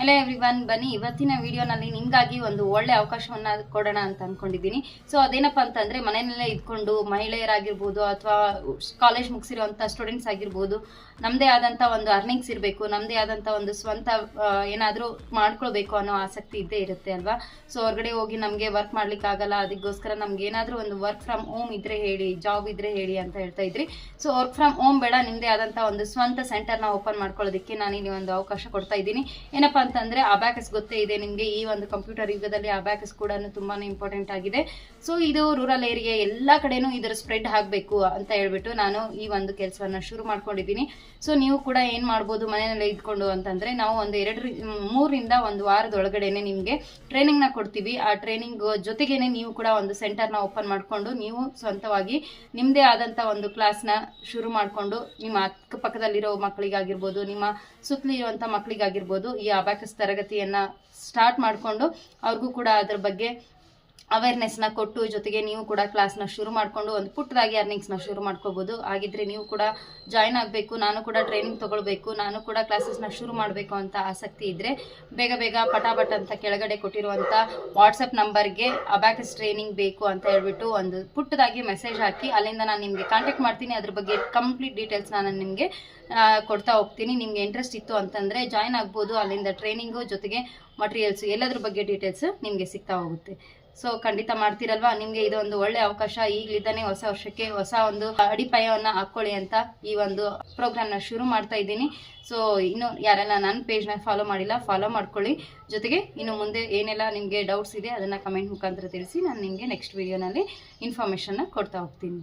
Hello everyone, ಬನ್ನಿ ಇವತ್ತಿನ ವಿಡಿಯೋನಲ್ಲಿ ನಿಮಗಾಗಿ ಒಂದು ಒಳ್ಳೆ ಅವಕಾಶವನ್ನು ಕೊಡೋಣ ಅಂತ ಅಂದ್ಕೊಂಡಿದ್ದೀನಿ. ಸೊ ಅದೇನಪ್ಪ ಅಂತಂದರೆ, ಮನೆಯಲ್ಲೇ ಇದ್ಕೊಂಡು ಮಹಿಳೆಯರಾಗಿರ್ಬೋದು ಅಥವಾ ಕಾಲೇಜ್ ಮುಗಿಸಿರುವಂಥ ಸ್ಟೂಡೆಂಟ್ಸ್ ಆಗಿರ್ಬೋದು, ನಮ್ಮದೇ ಆದಂಥ ಒಂದು ಅರ್ನಿಂಗ್ಸ್ ಇರಬೇಕು, ನಮ್ಮದೇ ಆದಂಥ ಒಂದು ಸ್ವಂತ ಏನಾದರೂ ಮಾಡ್ಕೊಳ್ಬೇಕು ಅನ್ನೋ ಆಸಕ್ತಿ ಇದ್ದೇ ಇರುತ್ತೆ ಅಲ್ವಾ. ಸೊ ಹೊರಗಡೆ ಹೋಗಿ ನಮಗೆ ವರ್ಕ್ ಮಾಡ್ಲಿಕ್ಕಾಗಲ್ಲ, ಅದಕ್ಕೋಸ್ಕರ ನಮ್ಗೆ ಏನಾದರೂ ಒಂದು ವರ್ಕ್ ಫ್ರಮ್ ಹೋಮ್ ಇದ್ರೆ ಹೇಳಿ, ಜಾಬ್ ಇದ್ರೆ ಹೇಳಿ ಅಂತ ಹೇಳ್ತಾ ಇದ್ರಿ. ಸೊ ವರ್ಕ್ ಫ್ರಮ್ ಹೋಮ್ ಬೇಡ, ನಿಮ್ಮದೇ ಆದಂಥ ಒಂದು ಸ್ವಂತ ಸೆಂಟರ್ನ ಓಪನ್ ಮಾಡ್ಕೊಳ್ಳೋದಕ್ಕೆ ನಾನು ಇಲ್ಲಿ ಒಂದು ಅವಕಾಶ ಕೊಡ್ತಾ ಇದ್ದೀನಿ. ಏನಪ್ಪಾ ಅಂತಂದ್ರೆ, ಅಬ್ಯಾಕಸ್ ಗೊತ್ತೇ ಇದೆ ನಿಮಗೆ. ಈ ಒಂದು ಕಂಪ್ಯೂಟರ್ ಯುಗದಲ್ಲಿ ಅಬ್ಯಾಕಸ್ ಕೂಡ ತುಂಬಾನೇ ಇಂಪಾರ್ಟೆಂಟ್ ಆಗಿದೆ. ಸೊ ಇದು ರೂರಲ್ ಏರಿಯಾ ಎಲ್ಲ ಕಡೆನೂ ಇದರ ಸ್ಪ್ರೆಡ್ ಆಗಬೇಕು ಅಂತ ಹೇಳ್ಬಿಟ್ಟು ನಾನು ಈ ಒಂದು ಕೆಲಸವನ್ನ ಶುರು ಮಾಡ್ಕೊಂಡಿದ್ದೀನಿ. ಸೊ ನೀವು ಕೂಡ ಏನ್ ಮಾಡ್ಬೋದು ಮನೆಯಲ್ಲೇ ಇದ್ಕೊಂಡು ಅಂತಂದ್ರೆ, ನಾವು ಒಂದು 3 ರಿಂದ 1 ವಾರದೊಳಗಡೆನೆ ನಿಮ್ಗೆ ಟ್ರೈನಿಂಗ್ ನ ಕೊಡ್ತೀವಿ. ಆ ಟ್ರೈನಿಂಗ್ ಜೊತೆಗೇನೆ ನೀವು ಕೂಡ ಒಂದು ಸೆಂಟರ್ನ ಓಪನ್ ಮಾಡ್ಕೊಂಡು ನೀವು ಸ್ವಂತವಾಗಿ ನಿಮ್ದೇ ಆದಂತ ಒಂದು ಕ್ಲಾಸ್ನ ಶುರು ಮಾಡ್ಕೊಂಡು ನಿಮ್ಮ ಅಕ್ಕಪಕ್ಕದಲ್ಲಿರೋ ಮಕ್ಕಳಿಗಾಗಿರ್ಬೋದು, ನಿಮ್ಮ ಸುತ್ತಲಿರುವಂತ ಮಕ್ಕಳಿಗಾಗಿರ್ಬೋದು ಈ ಅಬ್ಯಾಕಸ್ ತರಗತಿಯನ್ನ ಸ್ಟಾರ್ಟ್ ಮಾಡಿಕೊಂಡು ಅವ್ರಿಗೂ ಕೂಡ ಅದ್ರ ಬಗ್ಗೆ ಅವೇರ್ನೆಸ್ನ ಕೊಟ್ಟು, ಜೊತೆಗೆ ನೀವು ಕೂಡ ಕ್ಲಾಸ್ನ ಶುರು ಮಾಡಿಕೊಂಡು ಒಂದು ಪುಟ್ಟದಾಗಿ ಅರ್ನಿಂಗ್ಸ್ನ ಶುರು ಮಾಡ್ಕೋಬಹುದು. ಹಾಗಿದ್ರೆ ನೀವು ಕೂಡ ಜಾಯ್ನ್ ಆಗಬೇಕು, ನಾನು ಕೂಡ ಟ್ರೈನಿಂಗ್ ತಗೊಳ್ಬೇಕು, ನಾನು ಕೂಡ ಕ್ಲಾಸಸ್ನ ಶುರು ಮಾಡಬೇಕು ಅಂತ ಆಸಕ್ತಿ ಇದ್ರೆ ಬೇಗ ಪಟಾಪಟ್ ಅಂತ ಕೆಳಗಡೆ ಕೊಟ್ಟಿರುವಂಥ ವಾಟ್ಸಪ್ ನಂಬರ್ಗೆ ಅಬ್ಯಾಕಸ್ ಟ್ರೈನಿಂಗ್ ಬೇಕು ಅಂತ ಹೇಳ್ಬಿಟ್ಟು ಒಂದು ಪುಟ್ಟದಾಗಿ ಮೆಸೇಜ್ ಹಾಕಿ, ಅಲ್ಲಿಂದ ನಾನು ನಿಮಗೆ ಕಾಂಟ್ಯಾಕ್ಟ್ ಮಾಡ್ತೀನಿ. ಅದ್ರ ಬಗ್ಗೆ ಕಂಪ್ಲೀಟ್ ಡೀಟೇಲ್ಸ್ ನಾನು ನಿಮಗೆ ಕೊಡ್ತಾ ಹೋಗ್ತೀನಿ. ನಿಮ್ಗೆ ಇಂಟ್ರೆಸ್ಟ್ ಇತ್ತು ಅಂತಂದರೆ ಜಾಯ್ನ್ ಆಗ್ಬೋದು. ಅಲ್ಲಿಂದ ಟ್ರೈನಿಂಗು ಜೊತೆಗೆ ಮಟೀರಿಯಲ್ಸ್ ಎಲ್ಲದ್ರ ಬಗ್ಗೆ ಡೀಟೇಲ್ಸ್ ನಿಮಗೆ ಸಿಗ್ತಾ ಹೋಗುತ್ತೆ. ಸೊ ಖಂಡಿತ ಮಾಡ್ತೀರಲ್ವಾ. ನಿಮಗೆ ಇದೊಂದು ಒಳ್ಳೆ ಅವಕಾಶ. ಈಗಲಿದ್ದಾನೆ ಹೊಸ ವರ್ಷಕ್ಕೆ ಹೊಸ ಒಂದು ಅಡಿಪಾಯವನ್ನು ಹಾಕ್ಕೊಳ್ಳಿ ಅಂತ ಈ ಒಂದು ಪ್ರೋಗ್ರಾಮ್ನ ಶುರು ಮಾಡ್ತಾ ಇದ್ದೀನಿ. ಸೊ ಇನ್ನು ಯಾರೆಲ್ಲ ನನ್ನ ಪೇಜ್ನ ಫಾಲೋ ಮಾಡಿಲ್ಲ, ಫಾಲೋ ಮಾಡ್ಕೊಳ್ಳಿ. ಜೊತೆಗೆ ಇನ್ನು ಮುಂದೆ ಏನೆಲ್ಲ ನಿಮಗೆ ಡೌಟ್ಸ್ ಇದೆ ಅದನ್ನು ಕಮೆಂಟ್ ಮುಖಾಂತರ ತಿಳಿಸಿ. ನಾನು ನಿಮಗೆ ನೆಕ್ಸ್ಟ್ ವಿಡಿಯೋನಲ್ಲಿ ಇನ್ಫಾರ್ಮೇಷನ್ನ ಕೊಡ್ತಾ ಹೋಗ್ತೀನಿ.